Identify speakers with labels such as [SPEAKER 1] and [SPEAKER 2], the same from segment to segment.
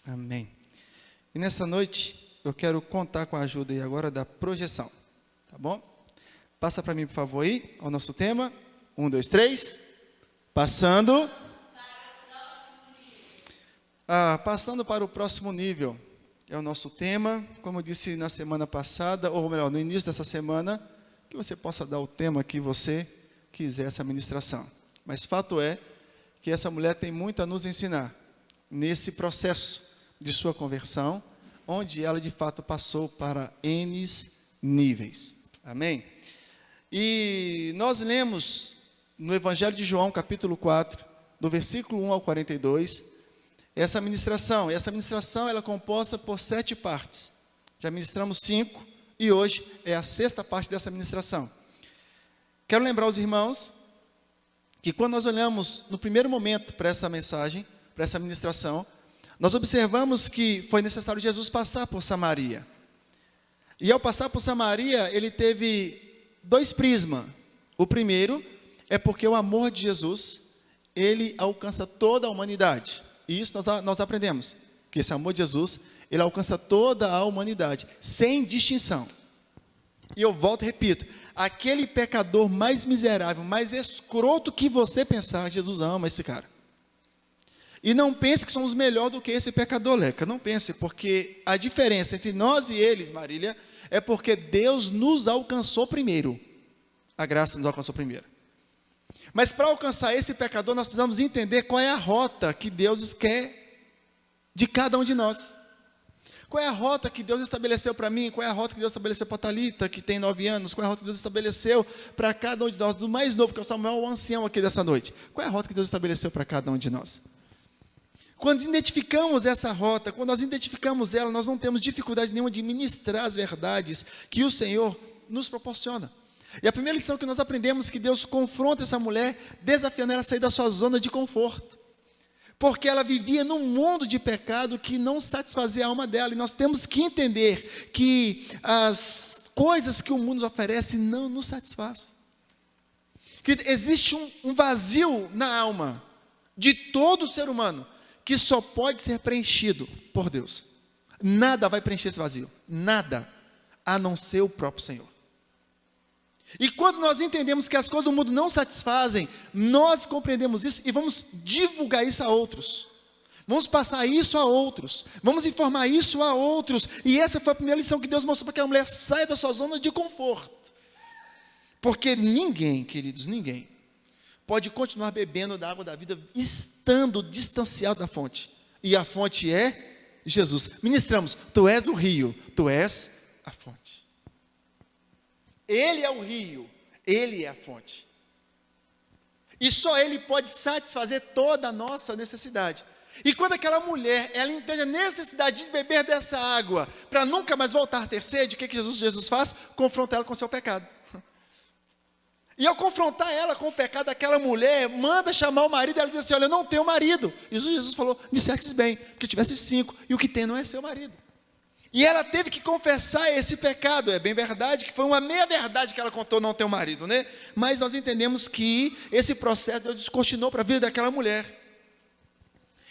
[SPEAKER 1] Amém. E nessa noite, eu quero contar com a ajuda aí agora da projeção, tá bom? Passa para mim, por favor, aí, ao nosso tema. 1, 2, 3. Passando para o próximo nível. É o nosso tema, como eu disse na semana passada, ou melhor, no início dessa semana, que você possa dar o tema que você quiser essa ministração. Mas fato é que essa mulher tem muito a nos ensinar nesse processo de sua conversão, onde ela de fato passou para N níveis. Amém? E nós lemos no Evangelho de João, capítulo 4, do versículo 1 ao 42, essa ministração. E essa ministração ela é composta por 7 partes. Já ministramos 5 e hoje é a 6ª parte dessa ministração. Quero lembrar os irmãos que quando nós olhamos no primeiro momento para essa mensagem, para essa ministração, nós observamos que foi necessário Jesus passar por Samaria. E ao passar por Samaria, ele teve 2 prismas. O primeiro é porque o amor de Jesus, ele alcança toda a humanidade. E isso nós aprendemos, que esse amor de Jesus, ele alcança toda a humanidade, sem distinção. E eu volto e repito, aquele pecador mais miserável, mais escroto que você pensar, Jesus ama esse cara. E não pense que somos melhor do que esse pecador, Leca. Não pense, porque a diferença entre nós e eles, Marília, é porque Deus nos alcançou primeiro. A graça nos alcançou primeiro. Mas para alcançar esse pecador, nós precisamos entender qual é a rota que Deus quer de cada um de nós. Qual é a rota que Deus estabeleceu para mim? Qual é a rota que Deus estabeleceu para a Thalita, que tem 9 anos? Qual é a rota que Deus estabeleceu para cada um de nós? Do mais novo, que é o Samuel, o ancião aqui dessa noite. Qual é a rota que Deus estabeleceu para cada um de nós? Quando identificamos essa rota, quando nós identificamos ela, nós não temos dificuldade nenhuma de ministrar as verdades que o Senhor nos proporciona. E a primeira lição que nós aprendemos é que Deus confronta essa mulher, desafiando ela a sair da sua zona de conforto. Porque ela vivia num mundo de pecado que não satisfazia a alma dela. E nós temos que entender que as coisas que o mundo nos oferece não nos satisfazem. Que existe um vazio na alma de todo ser humano, que só pode ser preenchido por Deus. Nada vai preencher esse vazio. Nada, a não ser o próprio Senhor. E quando nós entendemos que as coisas do mundo não satisfazem, nós compreendemos isso e vamos divulgar isso a outros. Vamos passar isso a outros. Vamos informar isso a outros. E essa foi a primeira lição que Deus mostrou para que a mulher saia da sua zona de conforto. Porque ninguém, queridos, ninguém pode continuar bebendo da água da vida estando distanciado da fonte. E a fonte é Jesus. Ministramos, tu és o rio, tu és a fonte. Ele é o rio, ele é a fonte. E só ele pode satisfazer toda a nossa necessidade. E quando aquela mulher, ela entende a necessidade de beber dessa água, para nunca mais voltar a ter sede, o que Jesus faz? Confronta ela com o seu pecado. E ao confrontar ela com o pecado daquela mulher, manda chamar o marido, ela diz assim, olha, eu não tenho marido. E Jesus falou, disseste bem, porque eu tivesse 5, e o que tem não é seu marido. E ela teve que confessar esse pecado. É bem verdade que foi uma meia verdade que ela contou, não ter um marido, né? Mas nós entendemos que esse processo Deus descortinou para a vida daquela mulher.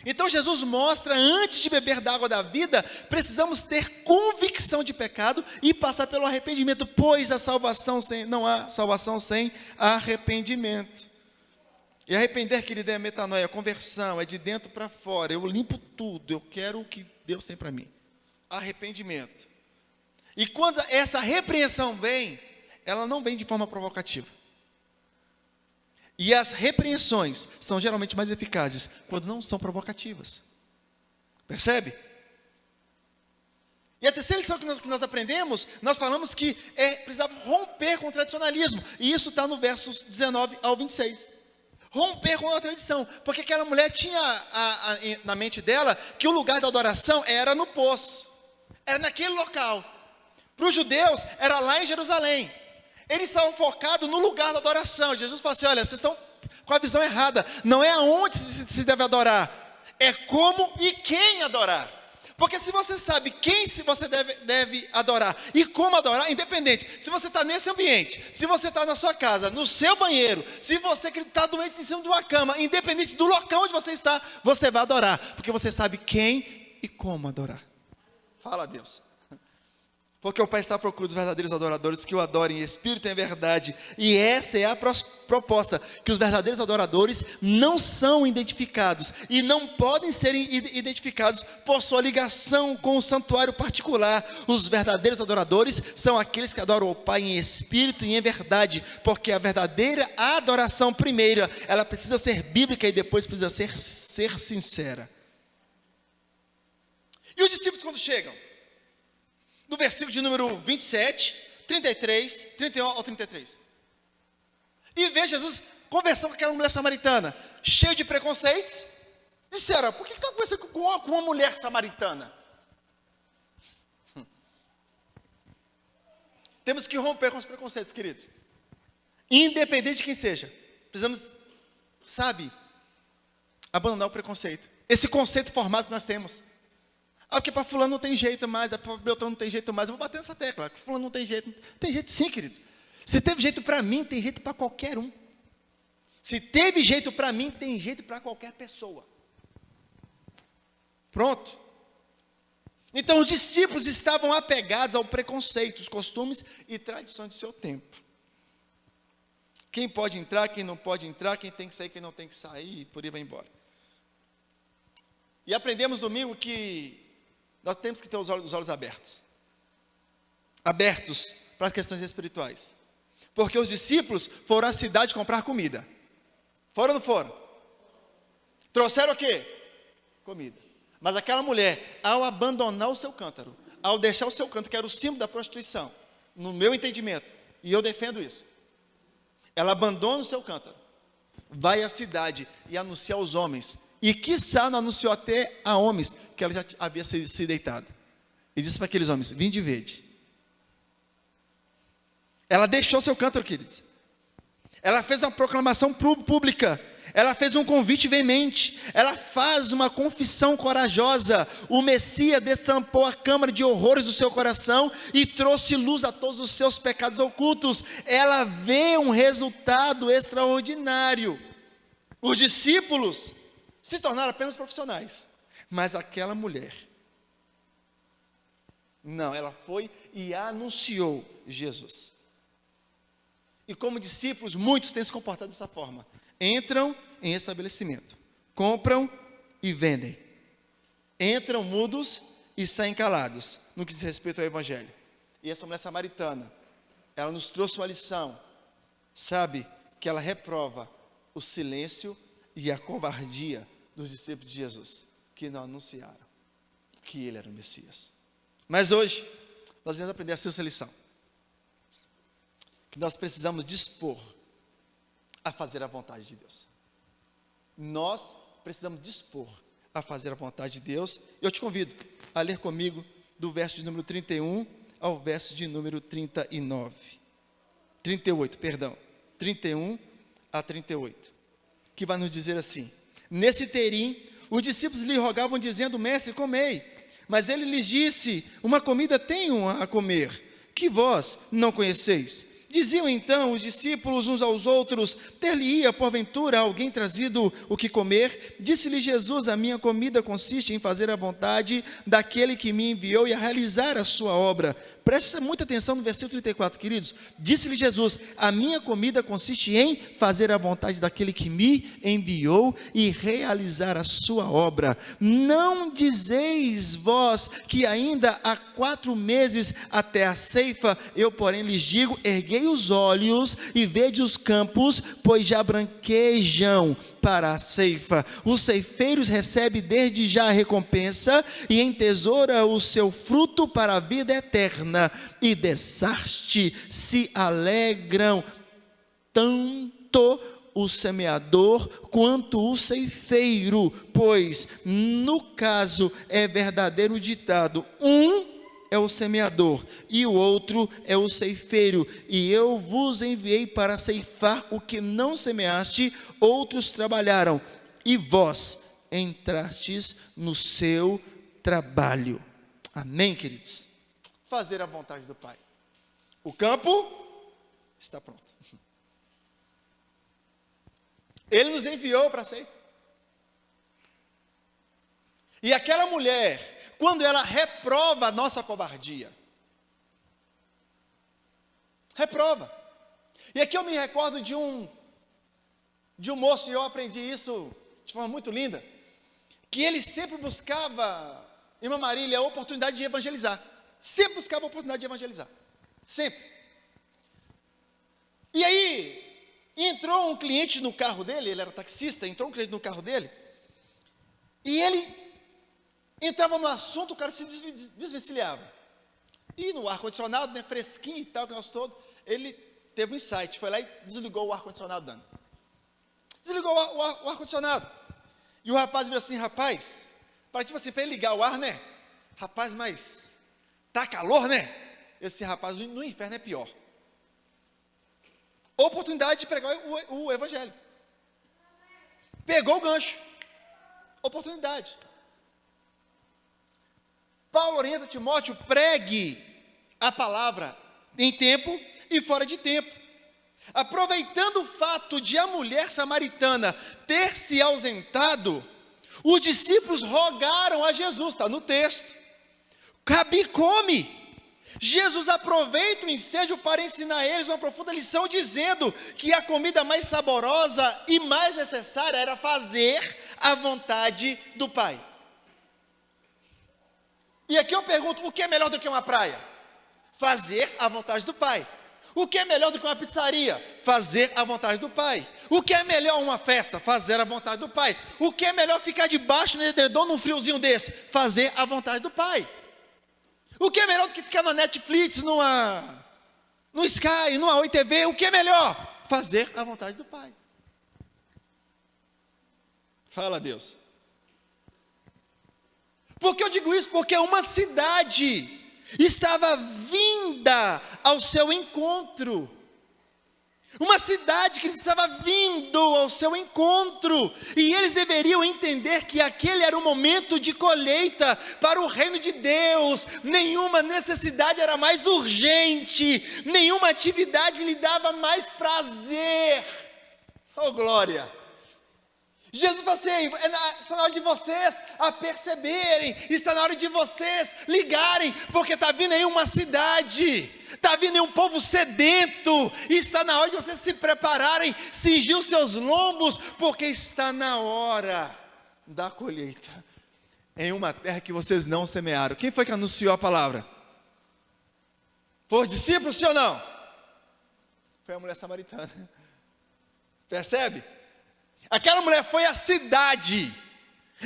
[SPEAKER 1] Então Jesus mostra, antes de beber da água da vida, precisamos ter convicção de pecado e passar pelo arrependimento, pois não há salvação sem arrependimento. E arrepender, querido, é metanoia, é conversão, é de dentro para fora. Eu limpo tudo, eu quero o que Deus tem para mim. Arrependimento. E quando essa repreensão vem, ela não vem de forma provocativa. E as repreensões são geralmente mais eficazes quando não são provocativas. Percebe? E a terceira lição que nós aprendemos, nós falamos que precisava romper com o tradicionalismo. E isso está no versos 19 ao 26. Romper com a tradição. Porque aquela mulher tinha na mente dela que o lugar da adoração era no poço. Era naquele local. Para os judeus, era lá em Jerusalém. Eles estavam focados no lugar da adoração. Jesus falou assim, olha, vocês estão com a visão errada. Não é aonde se deve adorar. É como e quem adorar. Porque se você sabe quem se você deve adorar e como adorar, independente, se você está nesse ambiente, se você está na sua casa, no seu banheiro, se você está doente em cima de uma cama, independente do local onde você está, você vai adorar, porque você sabe quem e como adorar. Fala a Deus. Porque o Pai está à procura dos verdadeiros adoradores que o adorem em espírito e em verdade. E essa é a proposta, que os verdadeiros adoradores não são identificados e não podem ser identificados por sua ligação com o santuário particular. Os verdadeiros adoradores são aqueles que adoram o Pai em espírito e em verdade, porque a verdadeira adoração primeira, ela precisa ser bíblica e depois precisa ser sincera. E os discípulos quando chegam? No versículo de número 27, 33, 31 ao 33. E vê Jesus conversando com aquela mulher samaritana, cheio de preconceitos. Disseram, por que está conversando com uma mulher samaritana? Temos que romper com os preconceitos, queridos. Independente de quem seja. Precisamos, abandonar o preconceito. Esse conceito formado que nós temos. Porque para fulano não tem jeito mais, para Beltrano não tem jeito mais. Eu vou bater nessa tecla, que fulano não tem jeito. Tem jeito sim, queridos. Se teve jeito para mim, tem jeito para qualquer um. Se teve jeito para mim, tem jeito para qualquer pessoa. Pronto. Então os discípulos estavam apegados ao preconceito, os costumes e tradições do seu tempo. Quem pode entrar, quem não pode entrar, quem tem que sair, quem não tem que sair, e por aí vai embora. E aprendemos domingo que nós temos que ter os olhos abertos para as questões espirituais, porque os discípulos foram à cidade comprar comida. Foram ou não foram? Trouxeram o quê? Comida. Mas aquela mulher, ao abandonar o seu cântaro, ao deixar o seu cântaro, que era o símbolo da prostituição, no meu entendimento, e eu defendo isso, ela abandona o seu cântaro, vai à cidade e anuncia aos homens, e quiçá não anunciou até a homens, que ela já havia se deitado. E disse para aqueles homens, vinde e vede. Ela deixou seu cântaro, queridos. Ela fez uma proclamação pública. Ela fez um convite veemente. Ela faz uma confissão corajosa. O Messias destampou a câmara de horrores do seu coração e trouxe luz a todos os seus pecados ocultos. Ela vê um resultado extraordinário. Os discípulos se tornaram apenas profissionais, mas aquela mulher, não, ela foi e anunciou Jesus. E como discípulos, muitos têm se comportado dessa forma, entram em estabelecimento, compram e vendem, entram mudos e saem calados, no que diz respeito ao Evangelho. E essa mulher samaritana, ela nos trouxe uma lição, que ela reprova o silêncio e a covardia dos discípulos de Jesus, que não anunciaram que ele era o Messias. Mas hoje, nós devemos aprender essa lição, que nós precisamos dispor a fazer a vontade de Deus. Nós precisamos dispor a fazer a vontade de Deus. Eu te convido a ler comigo do verso de número 31 ao verso de número 31 a 38, que vai nos dizer assim: nesse interim, os discípulos lhe rogavam dizendo, mestre, comei. Mas ele lhes disse, uma comida tenho a comer, que vós não conheceis. Diziam então os discípulos uns aos outros, ter-lhe-ia porventura alguém trazido o que comer? Disse-lhe Jesus, a minha comida consiste em fazer a vontade daquele que me enviou e a realizar a sua obra. Presta muita atenção no versículo 34, queridos. Disse-lhe Jesus, a minha comida consiste em fazer a vontade daquele que me enviou e realizar a sua obra. Não dizeis vós que ainda há 4 meses até a ceifa? Eu, porém, lhes digo, erguei os olhos e vede os campos, pois já branquejam para a ceifa. Os ceifeiros recebem desde já a recompensa e entesoura o seu fruto para a vida eterna. E dessaste se alegram tanto o semeador quanto o ceifeiro, pois no caso é verdadeiro ditado, um é o semeador e o outro é o ceifeiro, e eu vos enviei para ceifar o que não semeaste, outros trabalharam, e vós entrastes no seu trabalho. Amém, queridos? Fazer a vontade do Pai. O campo está pronto. Ele nos enviou para ser. E aquela mulher, quando ela reprova a nossa covardia, reprova. E aqui eu me recordo de um moço, e eu aprendi isso de forma muito linda, que ele sempre buscava, irmã Marília, a oportunidade de evangelizar. Sempre buscava a oportunidade de evangelizar. Sempre. E aí, entrou um cliente no carro dele, ele era taxista, entrou um cliente no carro dele, e ele entrava no assunto, o cara se desvencilhava. E no ar-condicionado, né, fresquinho e tal, o negócio todo, ele teve um insight, foi lá e desligou o ar-condicionado dando. Desligou o ar-condicionado. E o rapaz virou assim, rapaz, para tipo assim, para ele ligar o ar, né? Rapaz, mas tá calor, né? Esse rapaz no inferno é pior. Oportunidade de pregar o evangelho. Pegou o gancho. Oportunidade. Paulo orienta Timóteo, pregue a palavra em tempo e fora de tempo. Aproveitando o fato de a mulher samaritana ter se ausentado, os discípulos rogaram a Jesus, está no texto. Rabi, come. Jesus aproveita o ensejo para ensinar eles uma profunda lição, dizendo que a comida mais saborosa e mais necessária era fazer a vontade do Pai. E aqui eu pergunto, o que é melhor do que uma praia? Fazer a vontade do Pai. O que é melhor do que uma pizzaria? Fazer a vontade do Pai. O que é melhor uma festa? Fazer a vontade do Pai. O que é melhor ficar debaixo do edredom num friozinho desse? Fazer a vontade do Pai. O que é melhor do que ficar na Netflix, no Sky, numa Oi TV? O que é melhor? Fazer a vontade do Pai. Fala, Deus. Por que eu digo isso? Porque uma cidade estava vinda ao seu encontro. Uma cidade que estava vindo ao seu encontro, e eles deveriam entender que aquele era um momento de colheita para o reino de Deus. Nenhuma necessidade era mais urgente, nenhuma atividade lhe dava mais prazer. Oh, glória! Jesus falou assim, está na hora de vocês a perceberem, está na hora de vocês ligarem, porque está vindo aí uma cidade, está vindo aí um povo sedento, e está na hora de vocês se prepararem, cingir os seus lombos, porque está na hora da colheita, em uma terra que vocês não semearam. Quem foi que anunciou a palavra? Foi os discípulos, sim ou não? Foi a mulher samaritana. Percebe? Aquela mulher foi à cidade.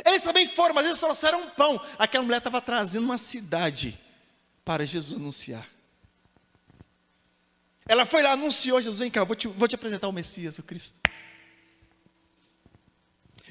[SPEAKER 1] Eles também foram, mas eles trouxeram um pão. Aquela mulher estava trazendo uma cidade para Jesus anunciar. Ela foi lá, anunciou: Jesus, vem cá, vou te apresentar o Messias, o Cristo.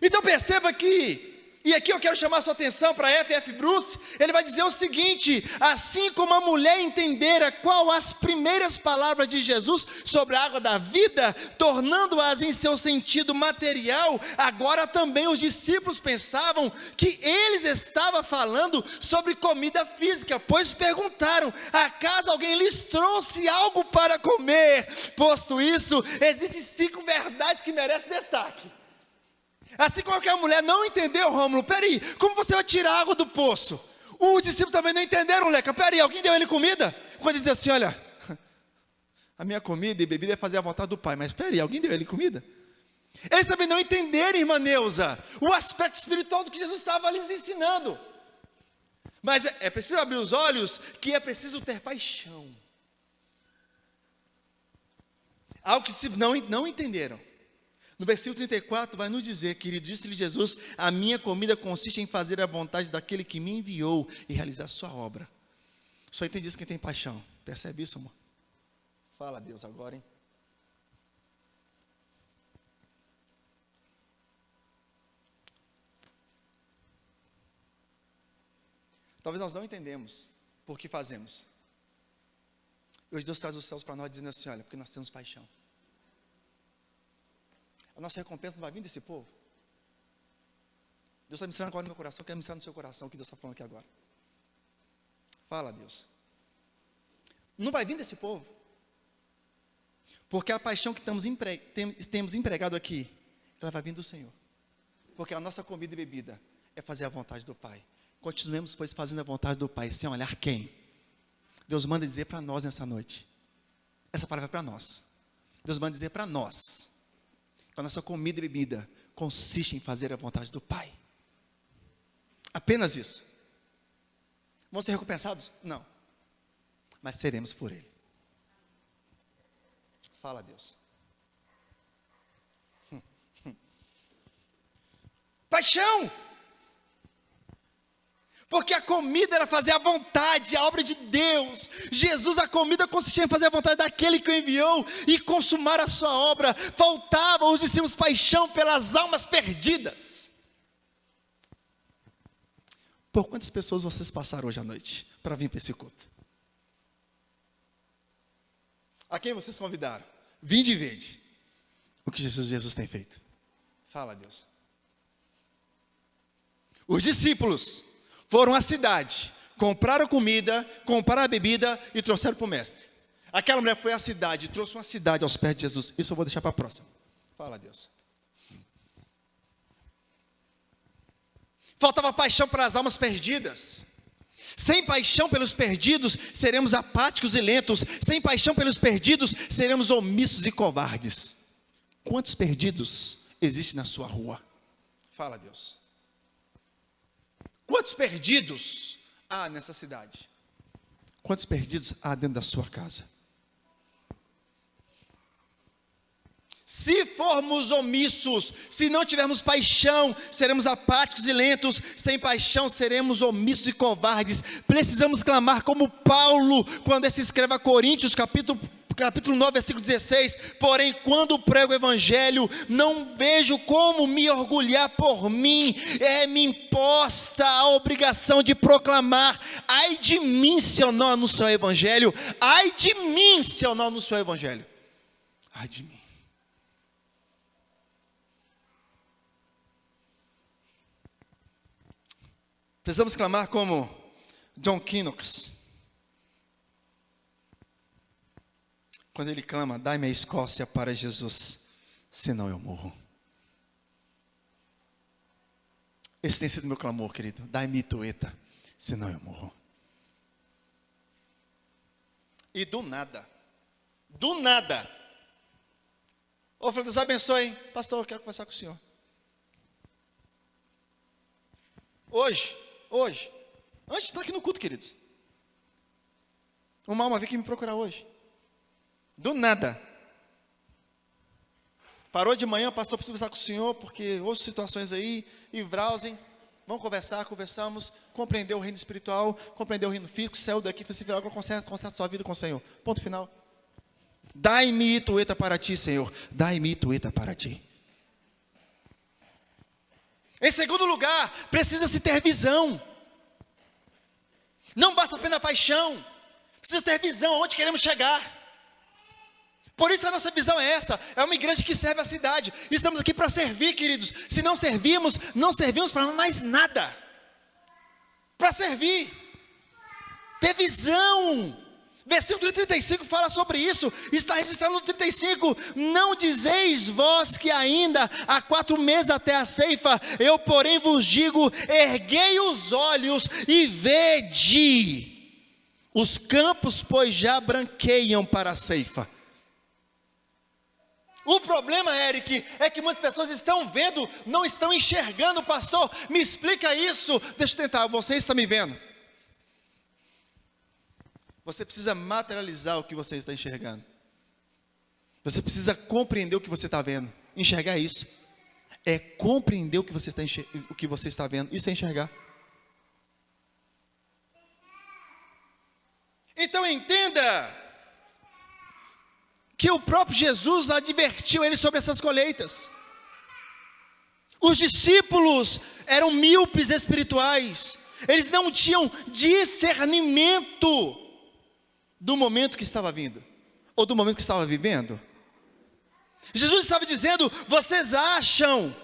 [SPEAKER 1] Então perceba que, e aqui eu quero chamar a sua atenção para F.F. Bruce, ele vai dizer o seguinte: assim como a mulher entendera qual as primeiras palavras de Jesus sobre a água da vida, tornando-as em seu sentido material, agora também os discípulos pensavam que eles estavam falando sobre comida física, pois perguntaram: acaso alguém lhes trouxe algo para comer? Posto isso, existem 5 verdades que merecem destaque. Assim como aquela mulher não entendeu, Rômulo, peraí, como você vai tirar água do poço? Os discípulos também não entenderam, Leca, peraí, alguém deu ele comida? Quando ele diz assim, olha, a minha comida e bebida é fazer a vontade do Pai, mas peraí, alguém deu ele comida? Eles também não entenderam, irmã Neuza, o aspecto espiritual do que Jesus estava lhes ensinando. Mas é preciso abrir os olhos, que é preciso ter paixão. Algo que os discípulos não entenderam. No versículo 34 vai nos dizer, querido, disse-lhe Jesus: a minha comida consiste em fazer a vontade daquele que me enviou e realizar a sua obra. Só entende isso quem tem paixão. Percebe isso, amor? Fala a Deus agora, hein? Talvez nós não entendemos por que fazemos. E hoje Deus traz os céus para nós dizendo assim: olha, porque nós temos paixão. A nossa recompensa não vai vir desse povo. Deus está ministrando agora no meu coração, quer ministrar no seu coração o que Deus está falando aqui agora. Fala, Deus. Não vai vir desse povo. Porque a paixão que temos empregado aqui, ela vai vir do Senhor. Porque a nossa comida e bebida é fazer a vontade do Pai. Continuemos, pois, fazendo a vontade do Pai, sem olhar quem. Deus manda dizer para nós nessa noite. Essa palavra é para nós. Deus manda dizer para nós que a nossa comida e bebida consiste em fazer a vontade do Pai. Apenas isso. Vamos ser recompensados? Não. Mas seremos por Ele. Fala, Deus. Paixão. Porque a comida era fazer a vontade, a obra de Deus. Jesus, a comida consistia em fazer a vontade daquele que o enviou e consumar a sua obra. Faltava aos discípulos paixão pelas almas perdidas. Por quantas pessoas vocês passaram hoje à noite para vir para esse culto? A quem vocês convidaram? Vinde e vede o que Jesus tem feito. Fala, Deus. Os discípulos foram à cidade, compraram comida, compraram a bebida e trouxeram para o mestre. Aquela mulher foi à cidade, trouxe uma cidade aos pés de Jesus. Isso eu vou deixar para a próxima. Fala, Deus. Faltava paixão para as almas perdidas. Sem paixão pelos perdidos, seremos apáticos e lentos. Sem paixão pelos perdidos, seremos omissos e covardes. Quantos perdidos existem na sua rua? Fala, Deus. Quantos perdidos há nessa cidade? Quantos perdidos há dentro da sua casa? Se formos omissos, se não tivermos paixão, seremos apáticos e lentos. Sem paixão, seremos omissos e covardes. Precisamos clamar como Paulo, quando se escreve a Coríntios, capítulo 9, versículo 16. Porém, quando prego o evangelho, não vejo como me orgulhar por mim. Me imposta a obrigação de proclamar. Ai de mim se eu não anuncio o evangelho. Ai de mim se eu não anuncio o evangelho. Ai de mim. Precisamos clamar como John Knox, quando ele clama: dai-me a Escócia para Jesus, senão eu morro. Esse tem sido meu clamor, querido. Dai-me Itueta, senão eu morro. E do nada, ô Deus abençoe, pastor, eu quero conversar com o senhor. Hoje, antes de estar aqui no culto, queridos, uma alma veio aqui me procurar hoje, do nada, parou de manhã, pastor, preciso conversar com o senhor, porque ouço situações aí, e Brausen, vamos conversamos, compreendeu o reino espiritual, compreendeu o reino físico, saiu daqui, fez algo, conserta sua vida com o Senhor, ponto final. Dai-me Itueta para ti, Senhor, dai-me Itueta para ti. Em segundo lugar, precisa-se ter visão. Não basta apenas paixão, precisa ter visão, aonde queremos chegar. Por isso a nossa visão é essa, é uma igreja que serve a cidade. Estamos aqui para servir, queridos. Se não servimos, não servimos para mais nada. Para servir, ter visão. Versículo 35 fala sobre isso, está registrado no 35, não dizeis vós que ainda há 4 meses até a ceifa, eu porém vos digo, erguei os olhos e vede, os campos pois já branqueiam para a ceifa. O problema, Eric, é que muitas pessoas estão vendo, não estão enxergando. Pastor, me explica isso. Deixa eu tentar, você está me vendo? Você precisa materializar o que você está enxergando. Você precisa compreender o que você está vendo. Enxergar isso é compreender o que você está vendo. Isso é enxergar. Então entenda que o próprio Jesus advertiu ele sobre essas colheitas. Os discípulos eram míopes espirituais. Eles não tinham discernimento do momento que estava vindo, ou do momento que estava vivendo. Jesus estava dizendo: vocês acham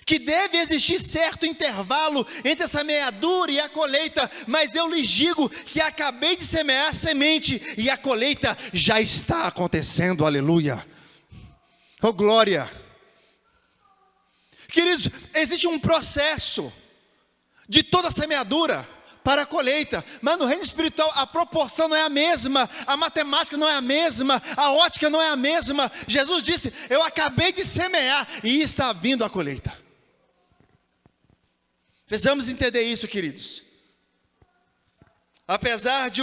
[SPEAKER 1] que deve existir certo intervalo entre a semeadura e a colheita, mas eu lhes digo que acabei de semear a semente e a colheita já está acontecendo, aleluia, oh glória. Queridos, existe um processo de toda semeadura para a colheita, mas no reino espiritual a proporção não é a mesma, a matemática não é a mesma, a ótica não é a mesma. Jesus disse, eu acabei de semear e está vindo a colheita. Precisamos entender isso, queridos. Apesar de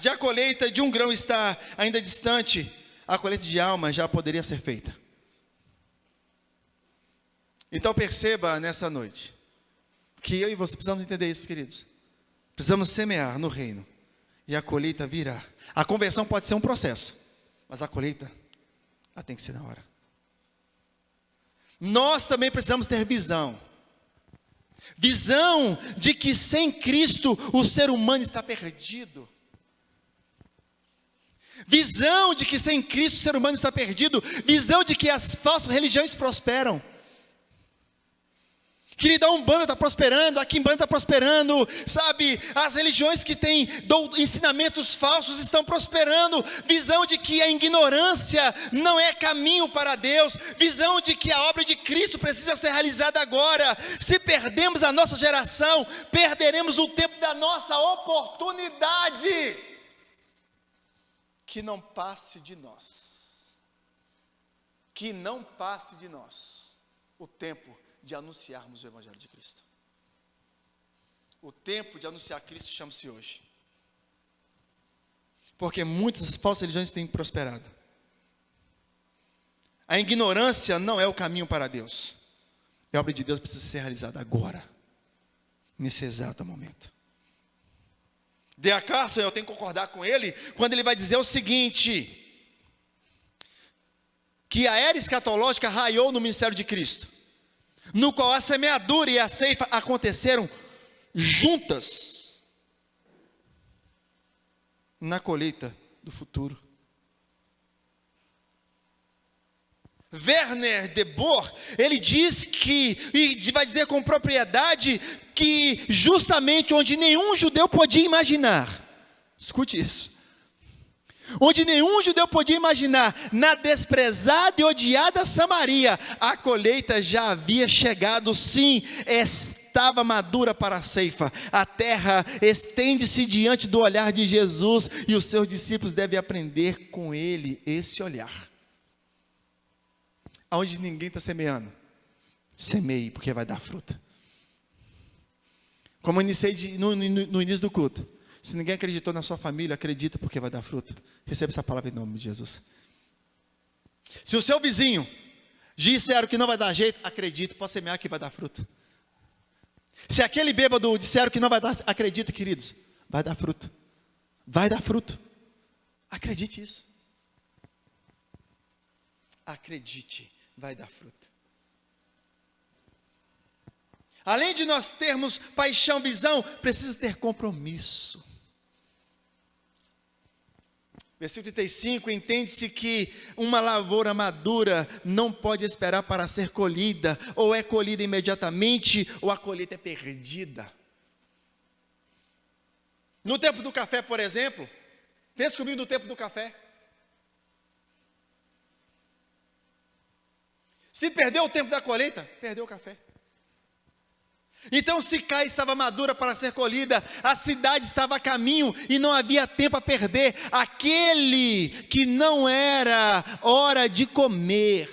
[SPEAKER 1] a colheita de um grão estar ainda distante, a colheita de alma já poderia ser feita. Então perceba nessa noite, que eu e você precisamos entender isso, queridos. Precisamos semear no reino, e a colheita virá. A conversão pode ser um processo, mas a colheita, ela tem que ser na hora. Nós também precisamos ter visão de que sem Cristo o ser humano está perdido, visão de que sem Cristo o ser humano está perdido, visão de que as falsas religiões prosperam. Querida, a Umbanda está prosperando, a Quimbanda está prosperando, sabe, as religiões que têm ensinamentos falsos estão prosperando, visão de que a ignorância não é caminho para Deus, visão de que a obra de Cristo precisa ser realizada agora. Se perdemos a nossa geração, perderemos o tempo da nossa oportunidade. Que não passe de nós, o tempo de anunciarmos o Evangelho de Cristo. O tempo de anunciar Cristo chama-se hoje. Porque muitas falsas religiões têm prosperado. A ignorância não é o caminho para Deus. A obra de Deus precisa ser realizada agora, nesse exato momento. D.A. Carson, eu tenho que concordar com ele, quando ele vai dizer o seguinte, que a era escatológica raiou no ministério de Cristo, no qual a semeadura e a ceifa aconteceram juntas na colheita do futuro. Werner de Boer, ele diz que, e vai dizer com propriedade, que justamente onde nenhum judeu podia imaginar, escute isso, onde nenhum judeu podia imaginar, na desprezada e odiada Samaria, a colheita já havia chegado, sim, estava madura para a ceifa. A terra estende-se diante do olhar de Jesus, e os seus discípulos devem aprender com ele esse olhar. Aonde ninguém está semeando, semeie, porque vai dar fruta. Como eu iniciei no início do culto, se ninguém acreditou na sua família, acredita, porque vai dar fruto. Receba essa palavra em nome de Jesus. Se o seu vizinho disseram que não vai dar jeito, acredita, pode semear que vai dar fruto. Se aquele bêbado disseram que não vai dar, acredita, queridos, vai dar fruto. Vai dar fruto. Acredite isso. Acredite, vai dar fruto. Além de nós termos paixão, visão, precisa ter compromisso. Versículo 35, entende-se que uma lavoura madura não pode esperar para ser colhida, ou é colhida imediatamente, ou a colheita é perdida. No tempo do café, por exemplo, pensa comigo no tempo do café. Se perdeu o tempo da colheita, perdeu o café. Então Sicá estava madura para ser colhida, a cidade estava a caminho e não havia tempo a perder. Aquele que não era hora de comer,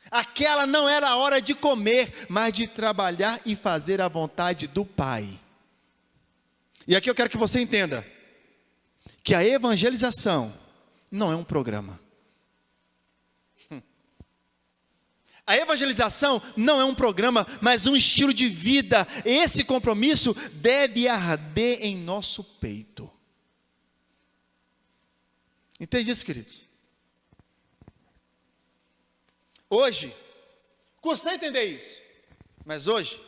[SPEAKER 1] aquela não era a hora de comer, mas de trabalhar e fazer a vontade do Pai. E aqui eu quero que você entenda, que a evangelização não é um programa. A evangelização não é um programa, mas um estilo de vida. Esse compromisso deve arder em nosso peito. Entende isso, queridos? Hoje, custa entender isso, mas hoje,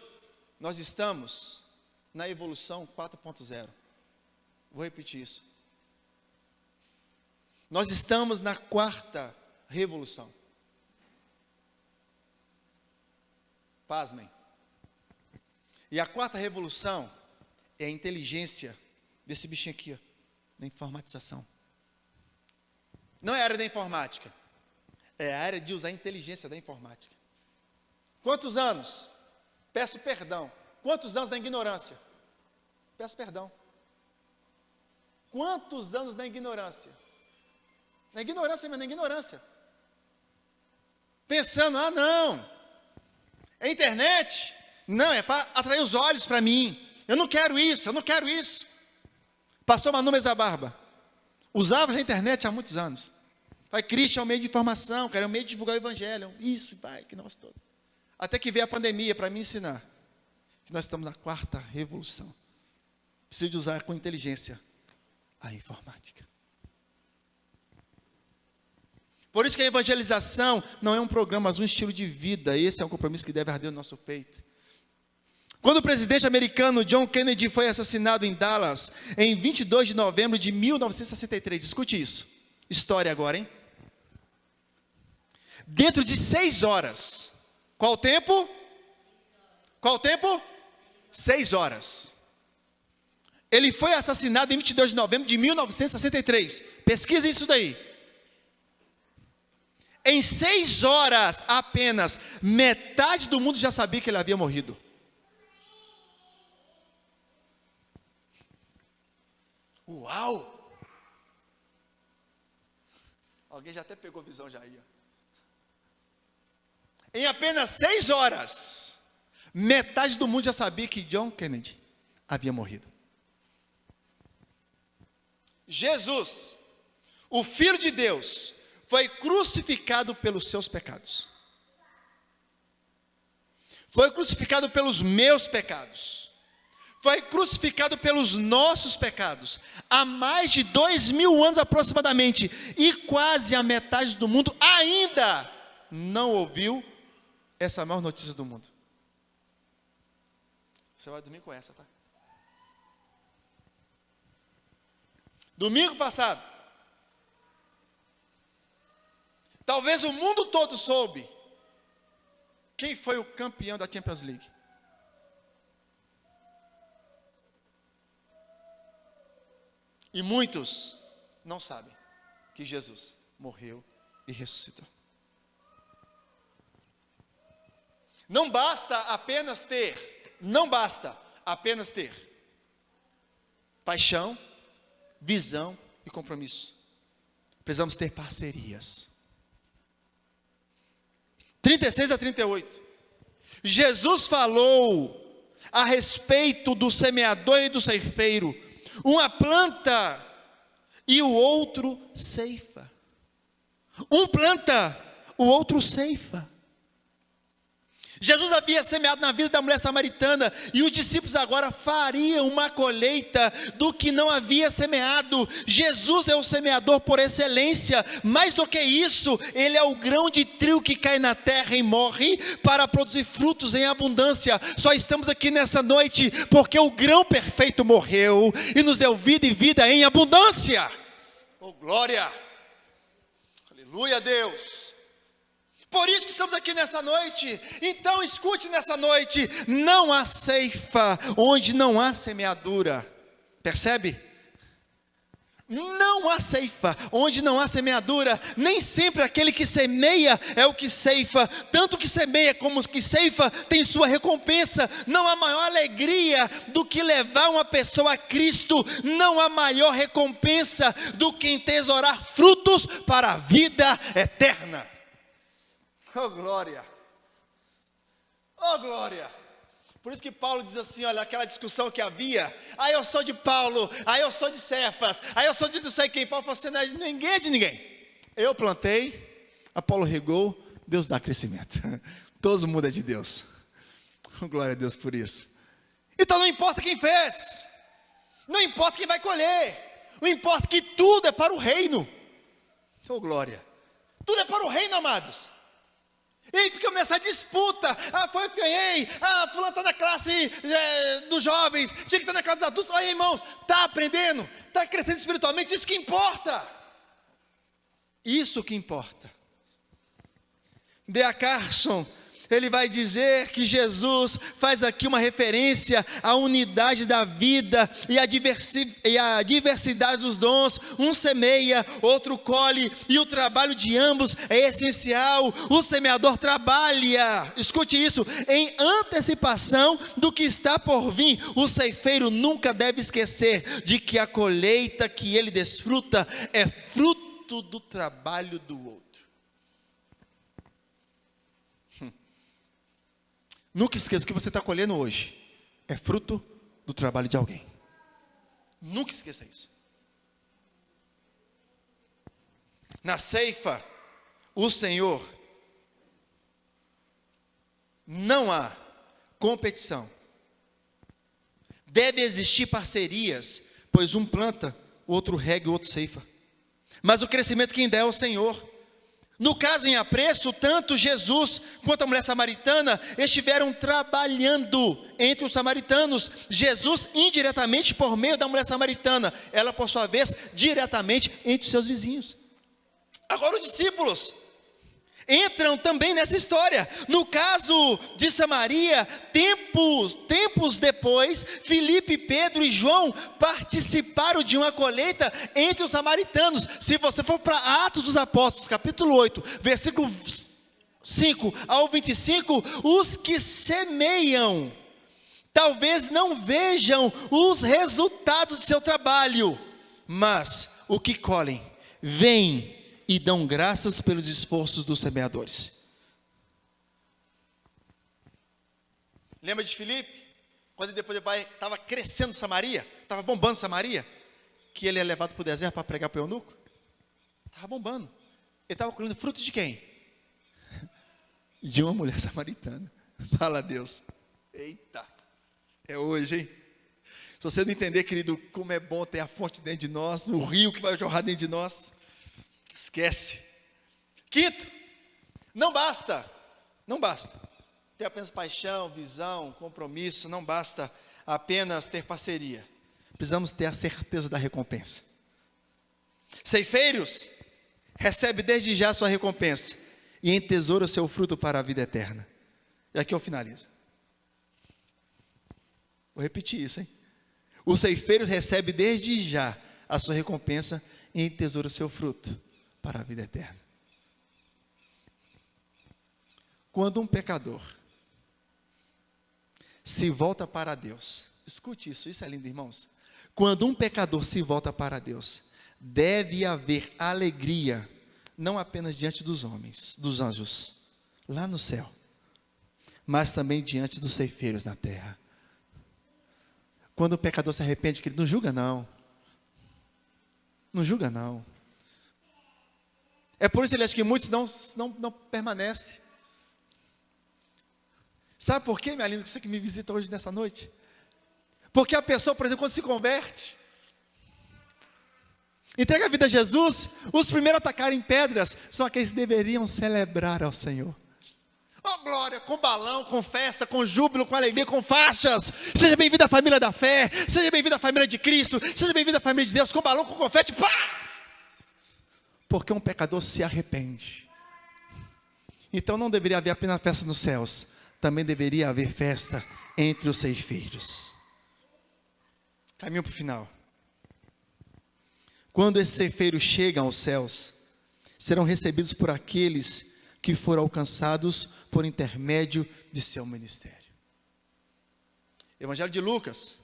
[SPEAKER 1] nós estamos na evolução 4.0. Vou repetir isso. Nós estamos na quarta revolução. Pasmem. E a quarta revolução é a inteligência desse bichinho aqui, ó, da informatização. Não é a área da informática, é a área de usar a inteligência da informática. Quantos anos? Peço perdão. Quantos anos da ignorância? Peço perdão. Quantos anos da ignorância? Na ignorância, mas na ignorância. Pensando, não, é internet, não, é para atrair os olhos para mim. Eu não quero isso, eu não quero isso. Pastor Manu Mesa Barba usava já a internet há muitos anos. Pai, Cristo é um meio de informação, cara, é um meio de divulgar o evangelho. Isso, pai, que nós todos. Até que veio a pandemia para me ensinar que nós estamos na quarta revolução. Preciso de usar com inteligência a informática. Por isso que a evangelização não é um programa, mas um estilo de vida. Esse é um compromisso que deve arder no nosso peito. Quando o presidente americano John Kennedy foi assassinado em Dallas, em 22 de novembro de 1963, escute isso, história agora, hein? Dentro de 6 horas, qual o tempo? Qual o tempo? 6 horas. Ele foi assassinado em 22 de novembro de 1963, pesquisa isso daí. Em 6 horas apenas, metade do mundo já sabia que ele havia morrido. Uau! Alguém já até pegou visão já aí. Ó. Em apenas 6 horas, metade do mundo já sabia que John Kennedy havia morrido. Jesus, o Filho de Deus, foi crucificado pelos seus pecados. Foi crucificado pelos meus pecados. Foi crucificado pelos nossos pecados. Há mais de 2000 anos aproximadamente. E quase a metade do mundo ainda não ouviu essa maior notícia do mundo. Você vai dormir com essa, tá? Domingo passado, talvez o mundo todo soube quem foi o campeão da Champions League. E muitos não sabem que Jesus morreu e ressuscitou. Não basta apenas ter paixão, visão e compromisso. Precisamos ter parcerias. 36 a 38. Jesus falou a respeito do semeador e do ceifeiro. Uma planta e o outro ceifa. Um planta, o outro ceifa. Jesus havia semeado na vida da mulher samaritana e os discípulos agora fariam uma colheita do que não havia semeado. Jesus é o semeador por excelência. Mais do que isso, ele é o grão de trigo que cai na terra e morre para produzir frutos em abundância. Só estamos aqui nessa noite porque o grão perfeito morreu e nos deu vida e vida em abundância. Oh, glória! Aleluia, Deus! Por isso que estamos aqui nessa noite. Então escute nessa noite: não há ceifa onde não há semeadura. Percebe? Não há ceifa onde não há semeadura. Nem sempre aquele que semeia é o que ceifa. Tanto que semeia como o que ceifa tem sua recompensa. Não há maior alegria do que levar uma pessoa a Cristo. Não há maior recompensa do que entesourar frutos para a vida eterna. Oh, glória! Oh, glória! Por isso que Paulo diz assim, olha, aquela discussão que havia, eu sou de Paulo, eu sou de Cefas, eu sou de não sei quem. Paulo falou assim, não é de ninguém, é de ninguém. Eu plantei, Apolo regou, Deus dá crescimento. Todo mundo é de Deus. Oh, glória a Deus por isso. Então não importa quem fez, não importa quem vai colher, não importa que tudo é para o reino. Oh, glória! Tudo é para o reino, amados. E aí ficamos nessa disputa. Foi eu que ganhei. Fulano está na classe dos jovens, tinha que estar na classe dos adultos. Olha, irmãos, está aprendendo, está crescendo espiritualmente, isso que importa. Isso que importa. D.A. Carson, Ele vai dizer que Jesus faz aqui uma referência à unidade da vida e à diversidade dos dons. Um semeia, outro colhe, e o trabalho de ambos é essencial. O semeador trabalha, escute isso, em antecipação do que está por vir. O ceifeiro nunca deve esquecer de que a colheita que ele desfruta é fruto do trabalho do outro. Nunca esqueça que o que você está colhendo hoje é fruto do trabalho de alguém. Nunca esqueça isso. Na ceifa, o Senhor, não há competição. Deve existir parcerias, pois um planta, o outro rega e o outro ceifa. Mas o crescimento quem dá é o Senhor. No caso em apreço, tanto Jesus quanto a mulher samaritana estiveram trabalhando entre os samaritanos. Jesus indiretamente por meio da mulher samaritana, ela por sua vez diretamente entre os seus vizinhos. Agora os discípulos entram também nessa história. No caso de Samaria, tempos depois, Filipe, Pedro e João participaram de uma colheita entre os samaritanos. Se você for para Atos dos Apóstolos, capítulo 8, versículo 5 ao 25, os que semeiam, talvez não vejam os resultados do seu trabalho, mas o que colhem, vêm e dão graças pelos esforços dos semeadores. Lembra de Filipe? Quando depois estava crescendo Samaria, estava bombando Samaria, que ele é levado para o deserto para pregar para o eunuco? Estava bombando. Ele estava colhendo fruto de quem? De uma mulher samaritana. Fala a Deus. Eita, é hoje, hein? Se você não entender, querido, como é bom ter a fonte dentro de nós, o rio que vai jorrar dentro de nós, esquece. Quinto, não basta ter apenas paixão, visão, compromisso, não basta apenas ter parceria, precisamos ter a certeza da recompensa. Ceifeiros, recebe desde já a sua recompensa e entesoura o seu fruto para a vida eterna. E aqui eu finalizo. Vou repetir isso, hein? O ceifeiro recebe desde já a sua recompensa e entesoura o seu fruto para a vida eterna. Quando um pecador se volta para Deus, escute isso, isso é lindo, irmãos. Quando um pecador se volta para Deus, deve haver alegria, não apenas diante dos homens, dos anjos, lá no céu, mas também diante dos ceifeiros na terra. Quando o pecador se arrepende, querido, não julga não. Não julga não. É por isso que ele acha que muitos não permanecem. Sabe por quê, minha linda, que você que me visita hoje nessa noite? Porque a pessoa, por exemplo, quando se converte, entrega a vida a Jesus, os primeiros a atacarem pedras são aqueles que deveriam celebrar ao Senhor. Oh glória, com balão, com festa, com júbilo, com alegria, com faixas. Seja bem-vindo à família da fé, seja bem-vindo à família de Cristo, seja bem-vindo à família de Deus, com balão, com confete, pá! Porque um pecador se arrepende. Então não deveria haver apenas festa nos céus, também deveria haver festa entre os ceifeiros. Caminho para o final. Quando esses ceifeiros chegam aos céus, serão recebidos por aqueles que foram alcançados por intermédio de seu ministério. Evangelho de Lucas,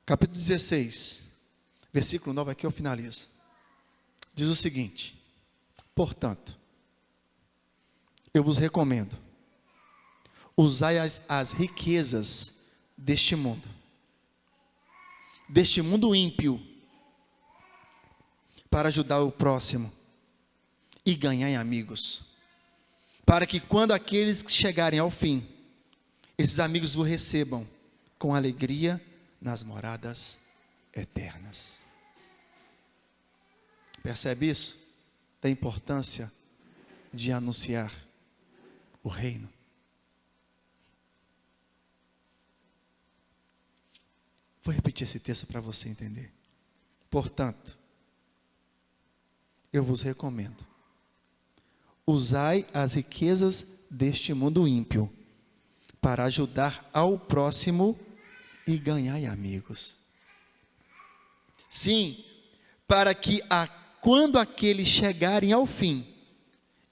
[SPEAKER 1] capítulo 16, versículo 9, aqui eu finalizo. Diz o seguinte: portanto, eu vos recomendo, usai as riquezas deste mundo ímpio, para ajudar o próximo e ganhar amigos, para que quando aqueles que chegarem ao fim, esses amigos vos recebam com alegria nas moradas eternas. Percebe isso? Da importância de anunciar o reino. Vou repetir esse texto para você entender. Portanto, eu vos recomendo, usai as riquezas deste mundo ímpio para ajudar ao próximo e ganhai amigos. Sim, para que quando aqueles chegarem ao fim,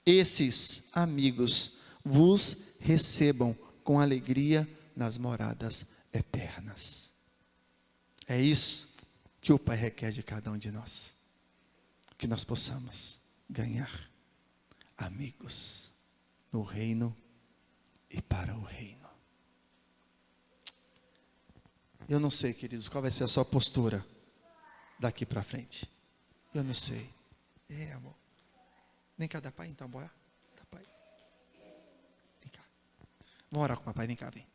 [SPEAKER 1] esses amigos vos recebam com alegria nas moradas eternas. É isso que o Pai requer de cada um de nós, que nós possamos ganhar amigos no reino e para o reino. Eu não sei, queridos, qual vai ser a sua postura daqui para frente. Eu não sei. Amor. Vem cá, dá pai então, bora? Dá pai. Vem cá. Vamos orar com o papai, vem cá, vem.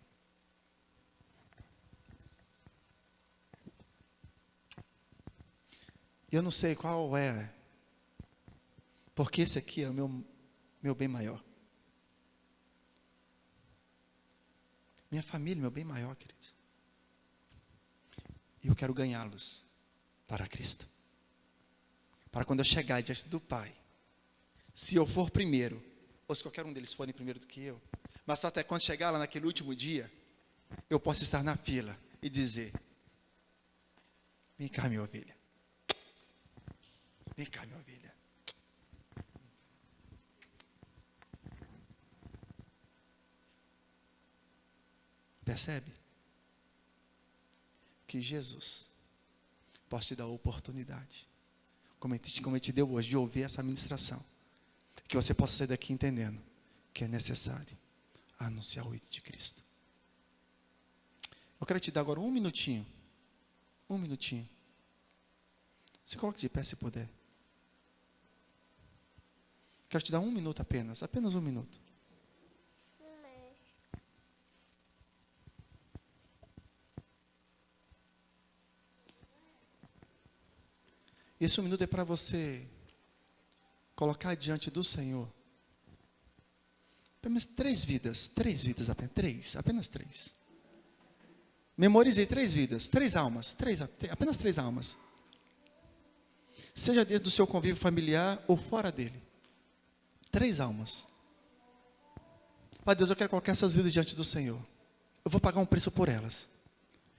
[SPEAKER 1] Eu não sei qual é, porque esse aqui é o meu bem maior. Minha família, meu bem maior, queridos. E eu quero ganhá-los para Cristo. Para quando eu chegar diante do Pai, se eu for primeiro, ou se qualquer um deles forem primeiro do que eu, mas só até quando chegar lá naquele último dia, eu posso estar na fila e dizer: vem cá, minha ovelha. Vem cá, minha ovelha. Percebe? Que Jesus possa te dar a oportunidade, como ele te deu hoje, de ouvir essa ministração, que você possa sair daqui entendendo que é necessário anunciar o reino de Cristo. Eu quero te dar agora um minutinho. Se coloque de pé se puder. Quero te dar 1 minuto apenas 1 minuto. Esse 1 minuto é para você colocar diante do Senhor apenas 3 vidas apenas 3. Memorizei 3 vidas, 3 almas, apenas 3 almas. Seja dentro do seu convívio familiar ou fora dele. 3 almas. Pai Deus, eu quero colocar essas vidas diante do Senhor. Eu vou pagar um preço por elas.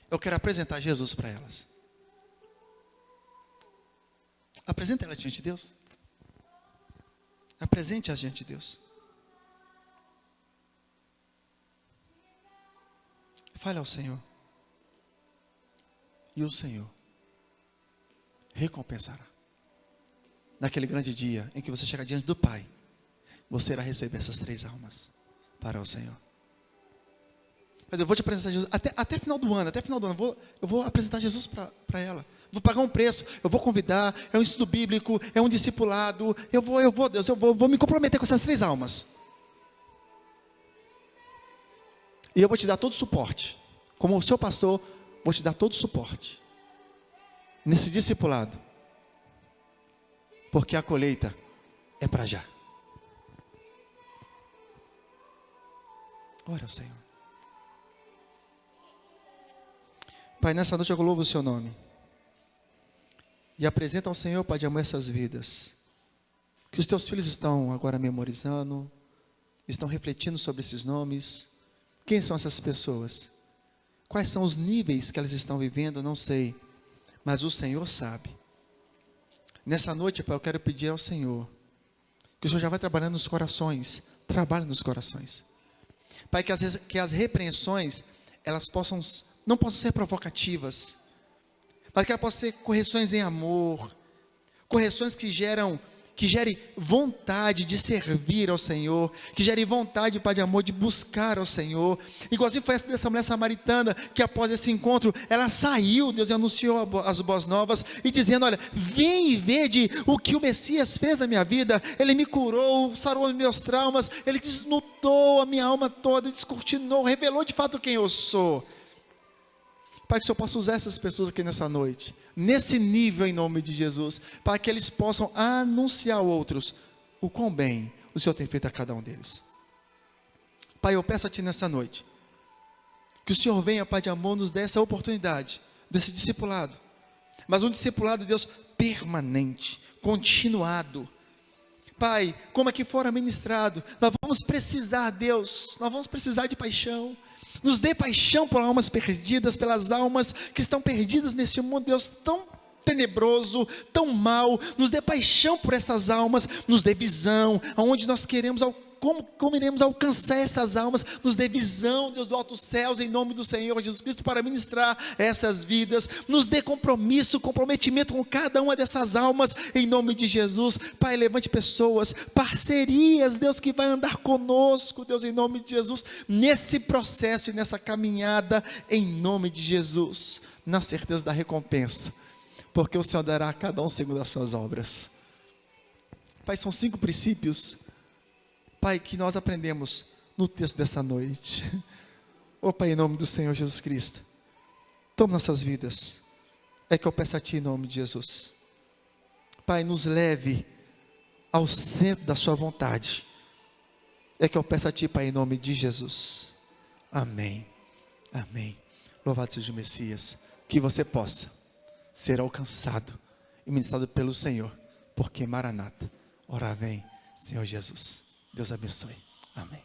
[SPEAKER 1] Eu quero apresentar Jesus para elas. Apresente elas diante de Deus. Apresente-as diante de Deus. Fale ao Senhor. E o Senhor recompensará. Naquele grande dia em que você chegar diante do Pai, você irá receber essas 3 almas para o Senhor. Mas eu vou te apresentar Jesus até final do ano. Eu vou apresentar Jesus para ela. Vou pagar um preço, eu vou convidar, é um estudo bíblico, é um discipulado, eu vou me comprometer com essas 3 almas. E eu vou te dar todo o suporte. Como o seu pastor, vou te dar todo o suporte nesse discipulado. Porque a colheita é para já. Ora ao Senhor. Pai, nessa noite eu louvo o seu nome. E apresenta ao Senhor, Pai de amor, essas vidas. Que os teus filhos estão agora memorizando, estão refletindo sobre esses nomes. Quem são essas pessoas? Quais são os níveis que elas estão vivendo? Não sei. Mas o Senhor sabe. Nessa noite, Pai, eu quero pedir ao Senhor que o Senhor já vai trabalhando nos corações. Trabalhe nos corações. Pai, que as repreensões, elas não possam ser provocativas. Mas que elas possam ser correções em amor. Correções que gerem vontade de servir ao Senhor, que gerem vontade, Pai de amor, de buscar ao Senhor. Igualzinho foi essa dessa mulher samaritana, que após esse encontro, ela saiu, Deus anunciou as boas novas, e dizendo: olha, vem e vede o que o Messias fez na minha vida. Ele me curou, sarou os meus traumas, ele desnudou a minha alma toda, descortinou, revelou de fato quem eu sou. Pai, que o Senhor possa usar essas pessoas aqui nessa noite, nesse nível, em nome de Jesus, para que eles possam anunciar a outros o quão bem o Senhor tem feito a cada um deles. Pai, eu peço a Ti nessa noite, que o Senhor venha, Pai de amor, nos dê essa oportunidade, desse discipulado, mas um discipulado, Deus, permanente, continuado. Pai, como aqui fora ministrado, nós vamos precisar, Deus, nós vamos precisar de paixão. Nos dê paixão por almas perdidas, pelas almas que estão perdidas neste mundo, Deus, tão tenebroso, tão mau. Nos dê paixão por essas almas, nos dê visão, aonde nós queremos, como iremos alcançar essas almas. Nos dê visão, Deus do alto céus, em nome do Senhor Jesus Cristo, para ministrar essas vidas. Nos dê compromisso, comprometimento com cada uma dessas almas, em nome de Jesus. Pai, levante pessoas, parcerias, Deus, que vai andar conosco, Deus, em nome de Jesus, nesse processo e nessa caminhada, em nome de Jesus, na certeza da recompensa, porque o Senhor dará a cada um segundo as suas obras. Pai, são 5 princípios, Pai, que nós aprendemos no texto dessa noite. Ó Pai, em nome do Senhor Jesus Cristo, toma nossas vidas, é que eu peço a Ti em nome de Jesus. Pai, nos leve ao centro da Sua vontade, é que eu peço a Ti, Pai, em nome de Jesus. Amém, amém. Louvado seja o Messias, que você possa ser alcançado e ministrado pelo Senhor, porque Maranata, ora vem, Senhor Jesus. Deus abençoe. Amém.